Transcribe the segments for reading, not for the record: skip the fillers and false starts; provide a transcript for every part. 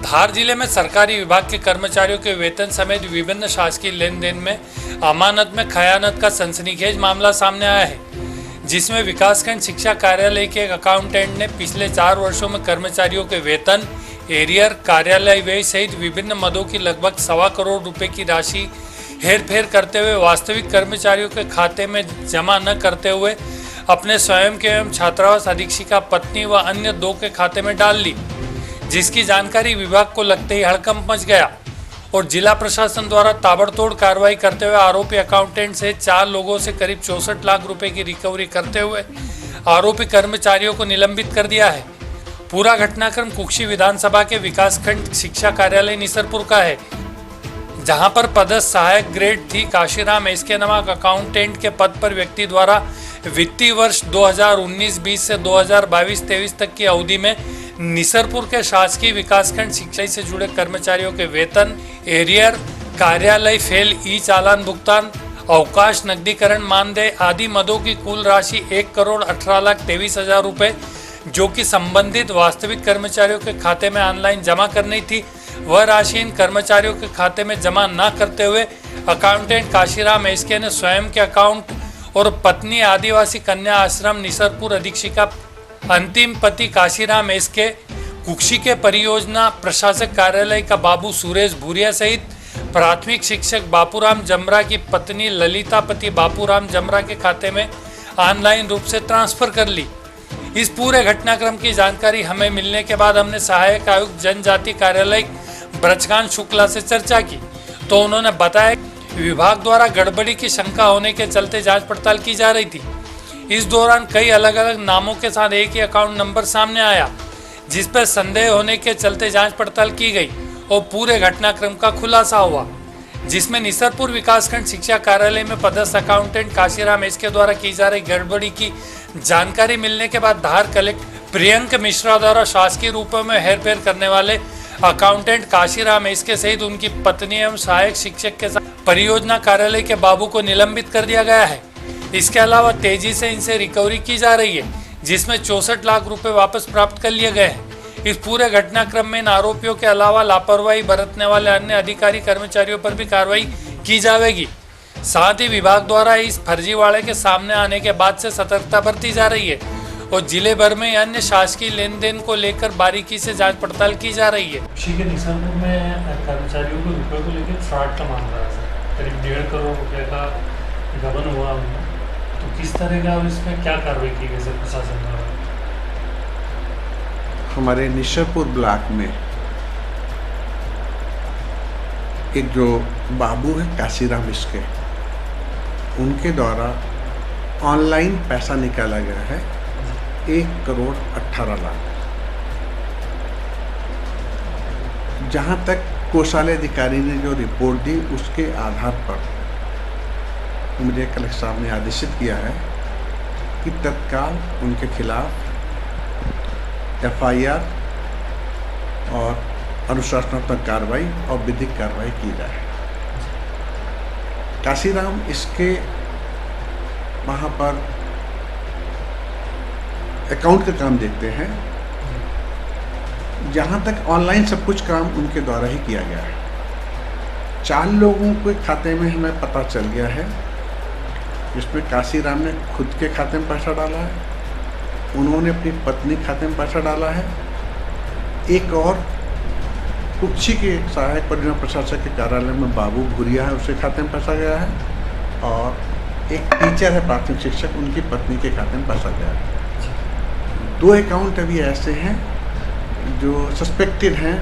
धार जिले में सरकारी विभाग के कर्मचारियों के वेतन समेत विभिन्न शासकीय लेन देन में अमानत में खयानत का सनसनीखेज मामला सामने आया है, जिसमें विकासखंड शिक्षा कार्यालय के एक अकाउंटेंट ने पिछले 4 वर्षों में कर्मचारियों के वेतन, एरियर, कार्यालय व्यय सहित विभिन्न मदों की लगभग 1.25 करोड़ रुपए की राशि हेरफेर करते हुए वास्तविक कर्मचारियों के खाते में जमा न करते हुए अपने स्वयं के एवं छात्रावास अधीक्षिका पत्नी व अन्य 2 के खाते में डाल ली, जिसकी जानकारी विभाग को लगते ही हड़कंप मच गया और जिला प्रशासन द्वारा ताबड़तोड़ कार्रवाई करते हुए आरोपी अकाउंटेंट से 4 लोगों से करीब 64 लाख रुपए की रिकवरी करते हुए आरोपी कर्मचारियों को निलंबित कर दिया है। पूरा घटनाक्रम कुक्षी विधानसभा के विकासखंड शिक्षा कार्यालय निसरपुर का है, जहां पर पदस्थ सहायक ग्रेड थी काशीराम एसके नामक अकाउंटेंट के पद पर व्यक्ति द्वारा वित्तीय वर्ष 2019-20 से 2022-23 तक की अवधि में निसरपुर के शासकीय विकासखंड शिक्षा से जुड़े कर्मचारियों के वेतन, एरियर, कार्यालय फेल, ई चालान भुगतान, अवकाश, नकदीकरण, मानदेय आदि मदों की कुल राशि 1,18,23,000 रुपये, जो कि संबंधित वास्तविक कर्मचारियों के खाते में ऑनलाइन जमा करनी थी, वह राशि इन कर्मचारियों के खाते में जमा न करते हुए अकाउंटेंट काशीराम एसके ने स्वयं के अकाउंट और पत्नी आदिवासी कन्या आश्रम निसरपुर अधीक्षिका अंतिम पति काशीराम एसके, कुक्षी के परियोजना प्रशासक कार्यालय का बाबू सुरेश भूरिया सहित प्राथमिक शिक्षक बापूराम जमरा की पत्नी ललिता पति बापूराम जमरा के खाते में ऑनलाइन रूप से ट्रांसफर कर ली। इस पूरे घटनाक्रम की जानकारी हमें मिलने के बाद हमने सहायक आयुक्त जनजाति कार्यालय ब्रजकांत शुक्ला से चर्चा की, तो उन्होंने बताया विभाग द्वारा गड़बड़ी की शंका होने के चलते जांच पड़ताल की जा रही थी। इस दौरान कई अलग अलग नामों के साथ एक ही अकाउंट नंबर सामने आया, जिस पर संदेह होने के चलते जांच पड़ताल की गई और पूरे घटनाक्रम का खुलासा हुआ, जिसमें निसरपुर विकासखंड शिक्षा कार्यालय में पदस्थ अकाउंटेंट काशीराम एसके द्वारा की जा रही गड़बड़ी की जानकारी मिलने के बाद धार कलेक्टर प्रियंक मिश्रा द्वारा शासकीय रूपों में हेरफेर करने वाले अकाउंटेंट काशीराम एसके सहित उनकी पत्नी एवं सहायक शिक्षक के साथ परियोजना कार्यालय के बाबू को निलंबित कर दिया गया है। इसके अलावा तेजी से इनसे रिकवरी की जा रही है, जिसमें 64 लाख रुपए वापस प्राप्त कर लिए गए हैं। इस पूरे घटनाक्रम में इन आरोपियों के अलावा लापरवाही बरतने वाले अन्य अधिकारी कर्मचारियों पर भी कार्रवाई की जाएगी। साथ ही विभाग द्वारा इस फर्जीवाड़े के सामने आने के बाद से सतर्कता बरती जा रही है और जिले भर में अन्य शासकीय लेन देन को लेकर बारीकी से जांच पड़ताल की जा रही है। कुक्षी के निसरपुर में कर्मचारियों को रुपये को लेकर फ्रॉड का मामला है, करीब 1.5 करोड़ रुपए का गबन हुआ उनमें, तो किस तरह का इसमें क्या कार्रवाई की गई सर प्रशासन द्वारा? हमारे निसरपुर ब्लॉक में एक जो बाबू है काशीराम इसके, उनके द्वारा ऑनलाइन पैसा निकाला गया है 1,18,00,000। जहाँ तक कोषालय अधिकारी ने जो रिपोर्ट दी उसके आधार पर मुझे कलेक्टर साहब ने आदेशित किया है कि तत्काल उनके खिलाफ FIR और अनुशासनात्मक कार्रवाई और विधिक कार्रवाई की जाए। काशीराम इसके वहाँ पर अकाउंट का काम देखते हैं, जहाँ तक ऑनलाइन सब कुछ काम उनके द्वारा ही किया गया है। 4 लोगों के खाते में हमें पता चल गया है, जिसमें काशीराम ने खुद के खाते में पैसा डाला है, उन्होंने अपनी पत्नी खाते में पैसा डाला है, एक और कुक्षी के सहायक परियोजना प्रशासक के कार्यालय में बाबू भूरिया है, उसके खाते में पैसा गया है, और एक टीचर है प्राथमिक शिक्षक, उनकी पत्नी के खाते में पैसा गया है। 2 अकाउंट अभी ऐसे हैं जो सस्पेक्टेड हैं,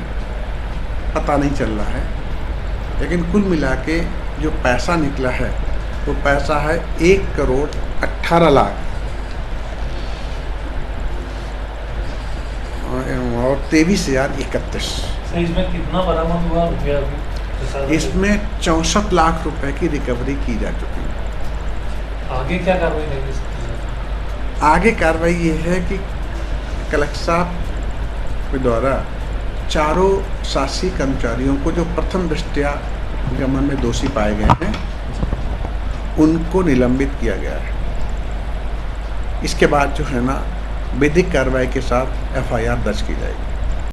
पता नहीं चल रहा है, लेकिन कुल मिला के जो पैसा निकला है वो पैसा है 1,18,00,000 और 23,031। इसमें कितना बरामद हुआ रुपया अभी? इसमें 64 लाख रुपए की रिकवरी की जा चुकी है। आगे क्या कार्रवाई रहेगी? आगे कार्रवाई ये है कि कलेक्टर साहब के द्वारा 4 शासकीय कर्मचारियों को जो प्रथम दृष्टया गमन में दोषी पाए गए हैं उनको निलंबित किया गया है। इसके बाद जो है ना विधिक कार्रवाई के साथ FIR दर्ज की जाएगी।